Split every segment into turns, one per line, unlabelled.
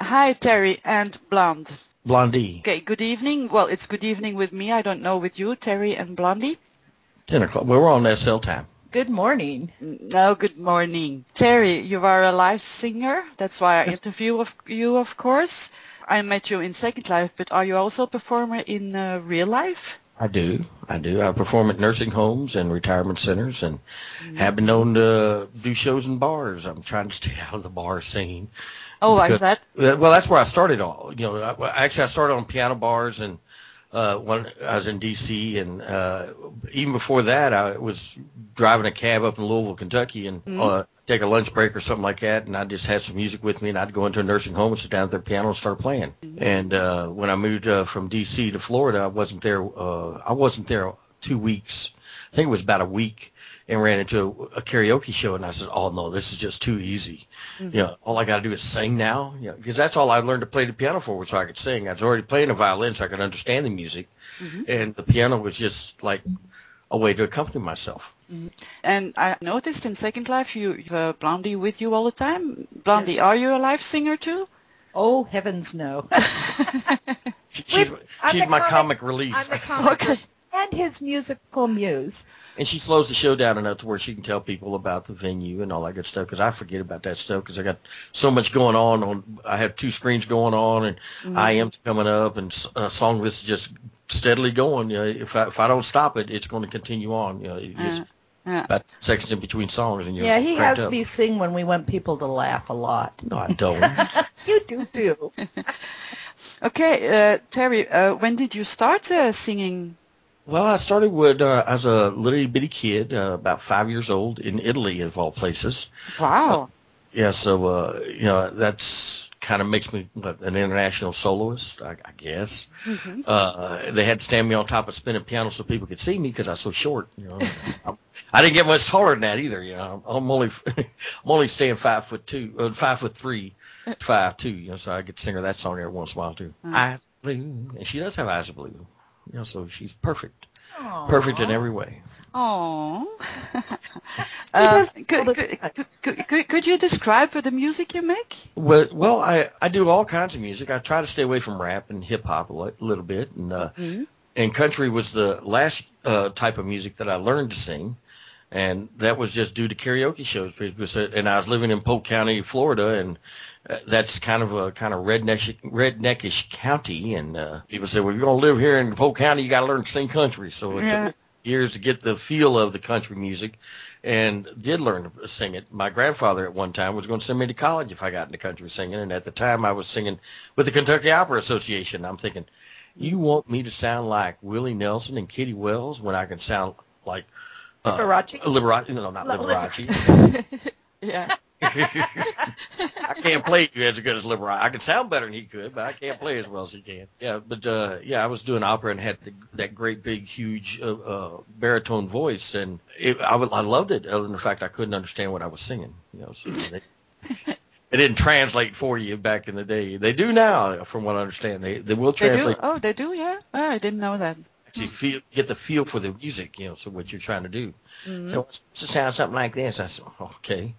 Hi, Terry and Blonde.
Blondie.
Okay, good evening. Well, it's good evening with me. I don't know with you, Terry and Blondie.
10 o'clock. Well, we're on SL time.
Good morning.
No, good morning. Terry, you are a live singer. That's why I interview you, of course. I met you in Second Life, but are you also a performer in real life?
I do. I perform at nursing homes and retirement centers and have been known to do shows in bars. I'm trying to stay out of the bar scene.
Oh, why is
Because,
that?
well, that's where I started all. Actually, I started on piano bars and when I was in D.C. and even before that, I was driving a cab up in Louisville, Kentucky, and take a lunch break or something like that, and I just had some music with me, and I'd go into a nursing home and sit down at their piano and start playing. And when I moved from D.C. to Florida, I wasn't there. I wasn't there 2 weeks. I think it was about a week, and ran into a karaoke show, and I said, "Oh no, this is just too easy. All I got to do is sing now." Because that's all I learned to play the piano for, was so I could sing. I was already playing the violin, so I could understand the music, and the piano was just like a way to accompany myself.
And I noticed in Second Life you have Blondie with you all the time. Blondie,
Yes.
are you a live singer too?
Oh, heavens no.
She's my comic relief.
I'm the comic
Okay.
and his musical muse.
And she slows the show down enough to where she can tell people about the venue and all that good stuff, because I forget about that stuff because I got so much going on. I have two screens going on, and IM's coming up, and song list is just steadily going. If I don't stop it, it's going to continue on. It's about sections in between songs, and you're
Yeah, he
cranked
has
up.
me sing when we want people to laugh a lot.
No, I don't.
You do too.
Okay, Terry, when did you start singing?
Well, I started with as a little bitty kid, about 5 years old, in Italy, of all places.
Wow.
Yeah, so that's kind of makes me an international soloist, I guess. They had to stand me on top of spinning piano so people could see me because I was so short. I didn't get much taller than that either. I'm only I'm only staying 5'2", 5'3", 5'2". So I get to sing her that song every once in a while too. Eyes of blue, and she does have eyes of blue. So she's perfect.
Aww.
Perfect in every way.
Oh.
does
Could you describe the music you make?
Well, I do all kinds of music. I try to stay away from rap and hip hop a little bit, and country was the last type of music that I learned to sing, and that was just due to karaoke shows. And I was living in Polk County, Florida, and that's kind of redneckish county, and people say, well, if you're going to live here in Polk County, you got to learn to sing country. So it took me years to get the feel of the country music, and did learn to sing it. My grandfather at one time was going to send me to college if I got into country singing, and at the time I was singing with the Kentucky Opera Association. I'm thinking, you want me to sound like Willie Nelson and Kitty Wells when I can sound like
Liberace?
Liberace? No, not Liberace.
Yeah.
I can't play you as good as Liberace. I can sound better than he could, but I can't play as well as he can. Yeah, but I was doing opera and had that great big huge baritone voice, and I loved it. Other than the fact I couldn't understand what I was singing. So it didn't translate for you back in the day. They do now, from what I understand. They will translate.
They do? Oh, they do, yeah? Oh, I didn't know that.
Actually get the feel for the music, so what you're trying to do. So it's to sound something like this. I said, okay.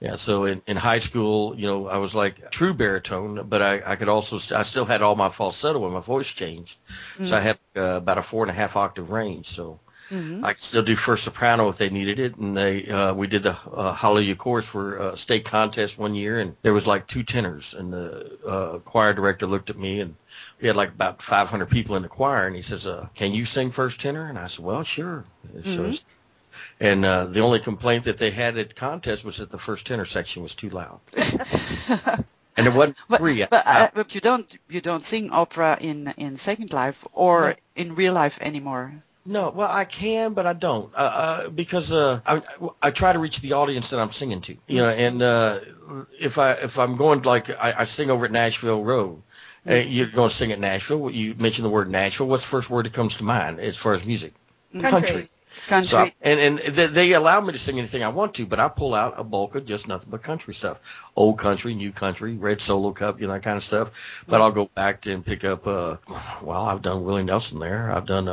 Yeah, so in high school, I was like true baritone, but I could also, I still had all my falsetto when my voice changed. So I had about a 4.5 octave range. So I could still do first soprano if they needed it. And we did the Hallelujah chorus for a state contest one year, and there was like 2 tenors. And the choir director looked at me, and we had like about 500 people in the choir, and he says, can you sing first tenor? And I said, well, sure. And the only complaint that they had at contest was that the first tenor section was too loud. And it wasn't free.
But you don't sing opera in Second Life or in real life anymore.
No, well, I can, but I don't, because I try to reach the audience that I'm singing to. And if I'm going, like I sing over at Nashville Road, you're going to sing at Nashville. You mentioned the word Nashville. What's the first word that comes to mind as far as music?
Country.
So, and they allow me to sing anything I want to, but I pull out a bulk of just nothing but country stuff. Old country, new country, red solo cup, that kind of stuff. But I'll go back and pick up, I've done Willie Nelson there. I've done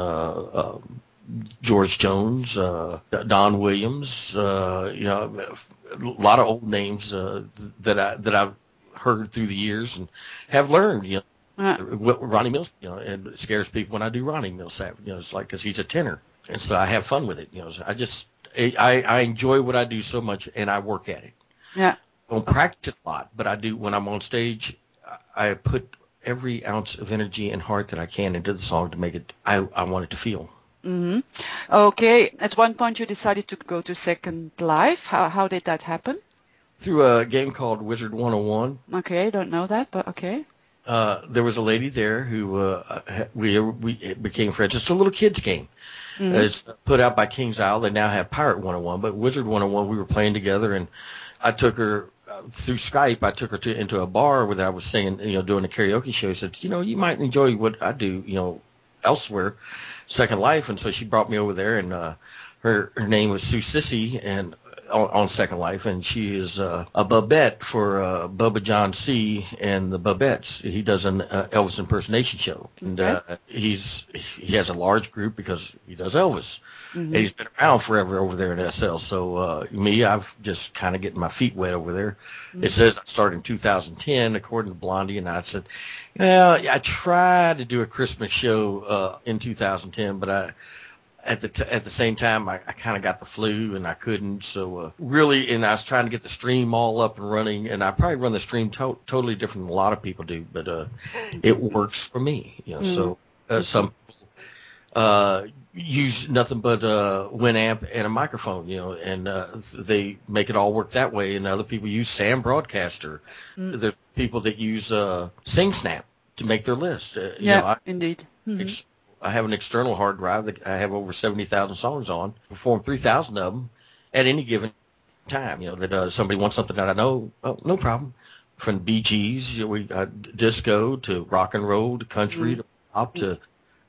George Jones, Don Williams, a lot of old names that I've heard through the years and have learned,
Yeah.
what Ronnie Mills, and it scares people when I do Ronnie Mills. It's like, because he's a tenor, and so I have fun with it. So I enjoy what I do so much, and I work at it.
Yeah.
I don't practice a lot, but I do when I'm on stage. I put every ounce of energy and heart that I can into the song to make it. I want it to feel.
Mm-hmm. Okay. At one point, you decided to go to Second Life. How did that happen?
Through a game called Wizard 101.
Okay, don't know that, but okay.
There was a lady there who we became friends. It's a little kids game.
Mm-hmm.
It's put out by King's Isle. They now have Pirate 101, but Wizard 101, we were playing together, and I took her through Skype. I took her into a bar where I was singing, doing a karaoke show. I said, you might enjoy what I do, elsewhere, Second Life. And so she brought me over there, and her name was Sue Sissy, and on Second Life, and she is a Babette for Bubba John C. and the Babettes. He does an Elvis impersonation show, and he has a large group because he does Elvis. Mm-hmm. And he's been around forever over there in SL. So I've just kind of getting my feet wet over there. Mm-hmm. It says I started in 2010, according to Blondie, and I said, I tried to do a Christmas show in 2010, but at the same time, I kind of got the flu and I couldn't. So really, and I was trying to get the stream all up and running, and I probably run the stream totally different than a lot of people do, but it works for me. So some people use nothing but a Winamp and a microphone, and they make it all work that way. And other people use Sam Broadcaster. There's people that use SingSnap to make their list.
Indeed. Mm-hmm.
I have an external hard drive that I have over 70,000 songs on, perform 3,000 of them at any given time. That somebody wants something that I know, no problem. From Bee Gees, we got disco to rock and roll to country to pop to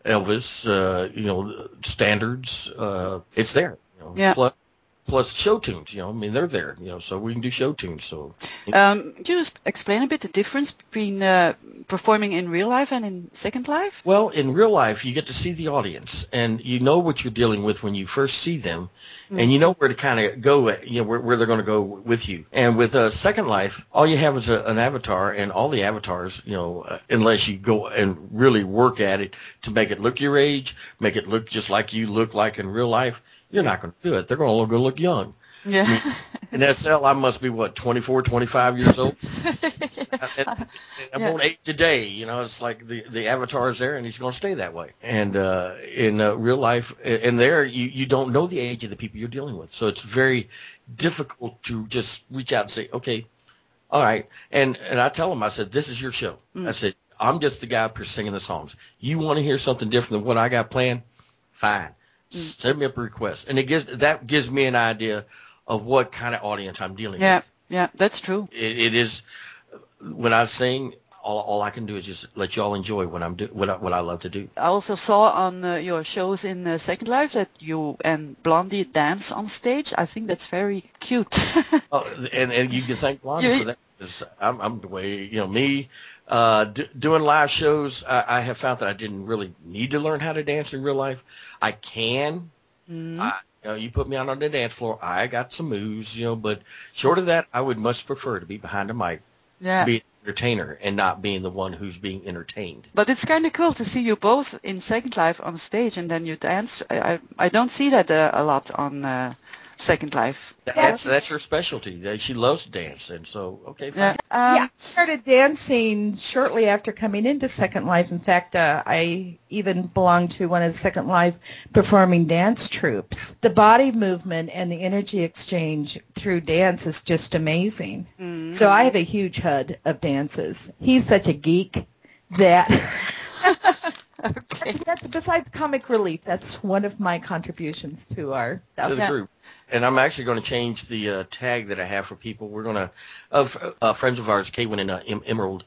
Elvis, standards. It's there. Plus show tunes, they're there, so we can do show tunes. So,
could you explain a bit the difference between performing in real life and in Second Life?
Well, in real life, you get to see the audience, and you know what you're dealing with when you first see them, and you know where to kind of go, where they're going to go with you. And with Second Life, all you have is an avatar, and all the avatars, unless you go and really work at it to make it look your age, make it look just like you look like in real life, you're not going to do it. They're going to look young.
Yeah.
In SL, I must be, 24, 25 years old? and I'm on 8 today. It's like the avatar's there, and he's going to stay that way. And in real life, and there, you don't know the age of the people you're dealing with. So it's very difficult to just reach out and say, okay, all right. And I tell them, I said, this is your show. I said, I'm just the guy singing the songs. You want to hear something different than what I got planned? Fine. Send me up a request, and that gives me an idea of what kind of audience I'm dealing with.
Yeah, that's true.
It is when I sing, all I can do is just let y'all enjoy what I love to do.
I also saw on your shows in Second Life that you and Blondie dance on stage. I think that's very cute.
and you can thank Blondie for that, because I'm the way me. Doing live shows, I have found that I didn't really need to learn how to dance in real life. I can. You put me out on the dance floor, I got some moves, but short of that, I would much prefer to be behind a mic, to be an entertainer and not being the one who's being entertained.
But it's kind of cool to see you both in Second Life on stage, and then you dance. I don't see that a lot on Second Life.
That's her specialty. She loves to dance, and so, okay, fine.
I started dancing shortly after coming into Second Life. In fact, I even belonged to one of the Second Life performing dance troupes. The body movement and the energy exchange through dance is just amazing. Mm-hmm. So I have a huge HUD of dances. He's such a geek that... Okay. That's besides comic relief. That's one of my contributions to the
group. And I'm actually going to change the tag that I have for people. We're going to friends of ours, Caitlin and Emerald,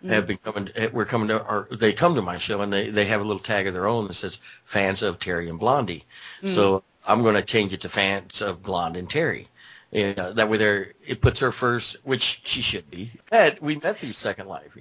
have been coming. They come to my show, and they have a little tag of their own that says "Fans of Terry and Blondie." So I'm going to change it to "Fans of Blonde and Terry." That way, it puts her first, which she should be. And we met through Second Life,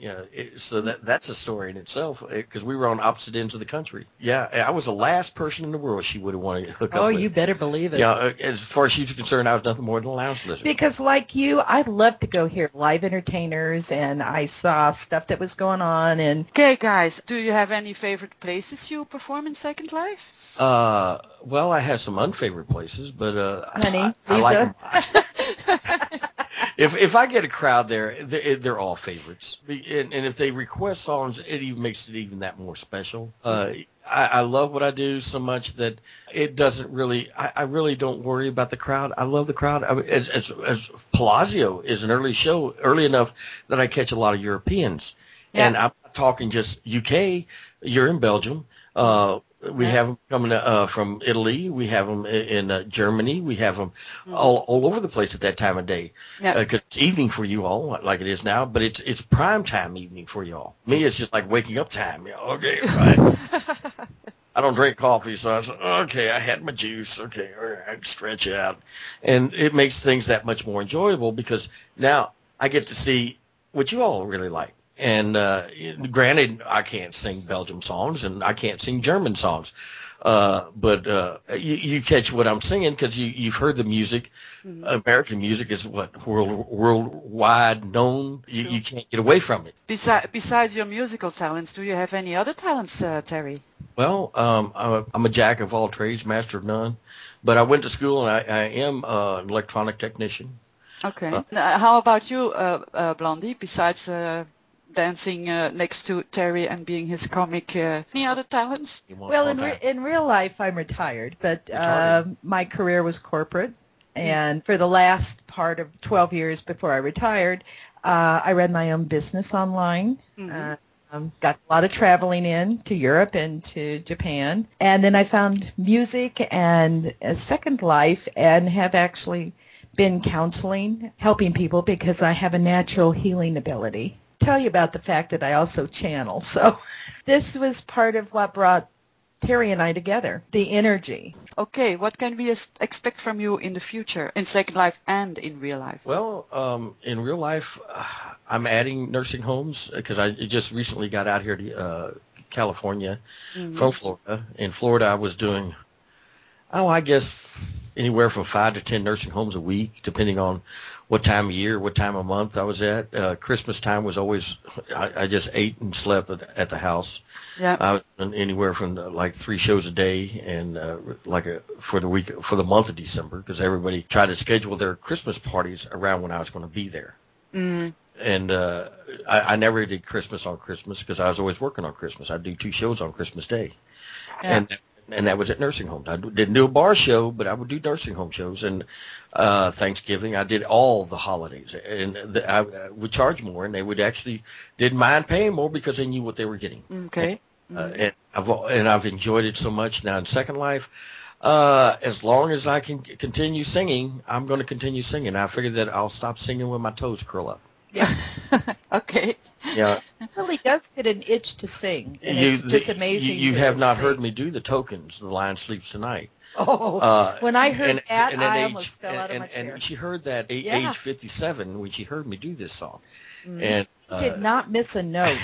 so that's a story in itself, because we were on opposite ends of the country. Yeah, I was the last person in the world she would have wanted to hook up with.
Oh, you better believe it.
Yeah, as far as she was concerned, I was nothing more than a lounge lizard.
Because like you, I love to go hear live entertainers, and I saw stuff that was going on. And
okay, guys, do you have any favorite places you perform in Second Life?
Well, I have some unfavorite places, but
Honey,
I like them. If I get a crowd there, they're all favorites, and if they request songs, it even makes it even that more special. I love what I do so much that it doesn't really. I really don't worry about the crowd. I love the crowd. I mean, as Palazzo is an early enough that I catch a lot of Europeans, and I'm not talking just UK. You're in Belgium. We have them coming from Italy. We have them in Germany. We have them all over the place at that time of day. Because it's evening for you all, like it is now, but it's prime time evening for you all. Me, it's just like waking up time. Okay, right. I don't drink coffee, so I said, okay, I had my juice. Okay, all right, I can stretch out. And it makes things that much more enjoyable because now I get to see what you all really like. And granted, I can't sing Belgium songs and I can't sing German songs, but you catch what I'm singing because you've heard the music. American music is what worldwide known. You can't get away from it.
Besides your musical talents, do you have any other talents, Terry?
Well, I'm a jack of all trades, master of none. But I went to school and I am an electronic technician.
Okay. How about you, Blondie? Besides dancing next to Terry and being his comic. Any other talents?
Well, in real life, I'm retired, but my career was corporate. And for the last part of 12 years before I retired, I ran my own business online. Got a lot of traveling in to Europe and to Japan. And then I found music and a second life and have actually been counseling, helping people because I have a natural healing ability. Tell you about the fact that I also channel. So this was part of what brought Terry and I together, the energy.
Okay, what can we expect from you in the future, in Second Life and in real life?
Well, in real life, I'm adding nursing homes because I just recently got out here to California from Florida. In Florida, I was doing, I guess anywhere from 5 to 10 nursing homes a week, depending on what time of year, what time of month I was at. Christmas time was always, I just ate and slept at the house. Yeah, I was doing anywhere from like 3 shows a day, and for the month of December, because everybody tried to schedule their Christmas parties around when I was going to be there. And I never did Christmas on Christmas because I was always working on Christmas. I'd do 2 shows on Christmas Day. Yeah. And that was at nursing homes. I didn't do a bar show, but I would do nursing home shows. And Thanksgiving, I did all the holidays. And I would charge more, and they would actually didn't mind paying more because they knew what they were getting.
Okay.
And I've enjoyed it so much. Now in Second Life, as long as I can continue singing, I'm going to continue singing. I figured that I'll stop singing when my toes curl up.
Yeah. Okay.
Yeah.
It really does get an itch to sing. And it's just amazing.
You have not heard me do the tokens, The Lion Sleeps Tonight.
Oh, when I heard that, I almost fell out of my chair.
And she heard that at age 57 when she heard me do this song. And
did not miss a note.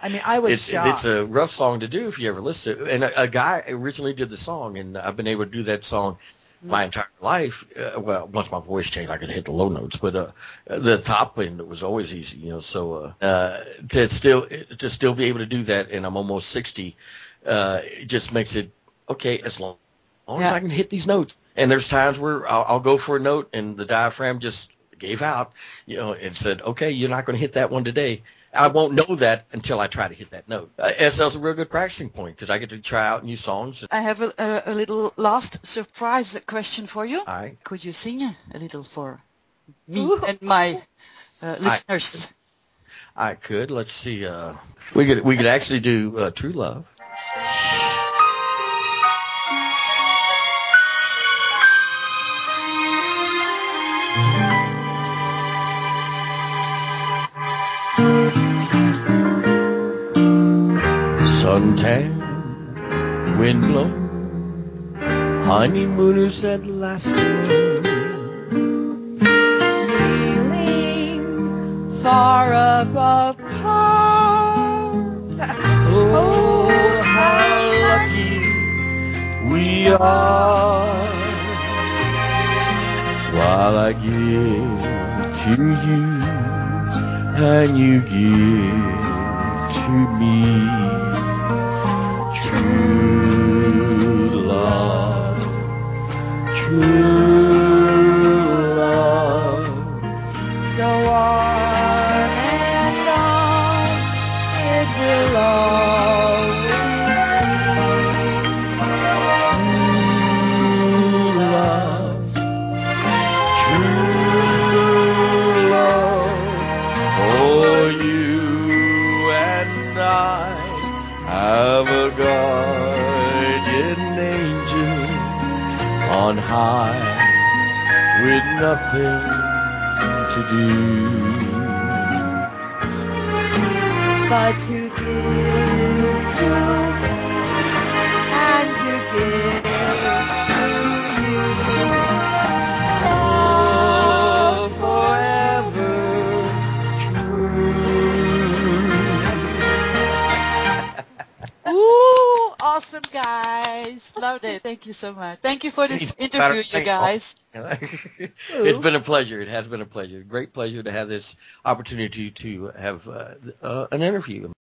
I mean, I was shocked.
It's a rough song to do if you ever listen to it. And a guy originally did the song, and I've been able to do that song my entire life. Well, once my voice changed, I could hit the low notes, but the top end was always easy, So to still be able to do that, and I'm almost 60, it just makes it okay as long as I can hit these notes. And there's times where I'll go for a note, and the diaphragm just gave out, and said, "Okay, you're not going to hit that one today." I won't know that until I try to hit that note. SL's a real good practicing point because I get to try out new songs.
I have a little last surprise question for you.
All right.
Could you sing a little for me and my listeners?
I could. Let's see. We could actually do True Love. Suntan, wind blown, honeymooners at last alone.
far above clouds.
Oh, how lucky we are. While I give to you and you give to me true love, true love.
So on and on it will always
True love, true love. For you and I have a guardian angel on high with nothing to do
but to give to me and to give to you.
oh, forever true.
Ooh, awesome, guys. Loved it. Thank you so much. Thank you for this interview, you guys.
It's been a pleasure. It has been a pleasure. Great pleasure to have this opportunity to have an interview.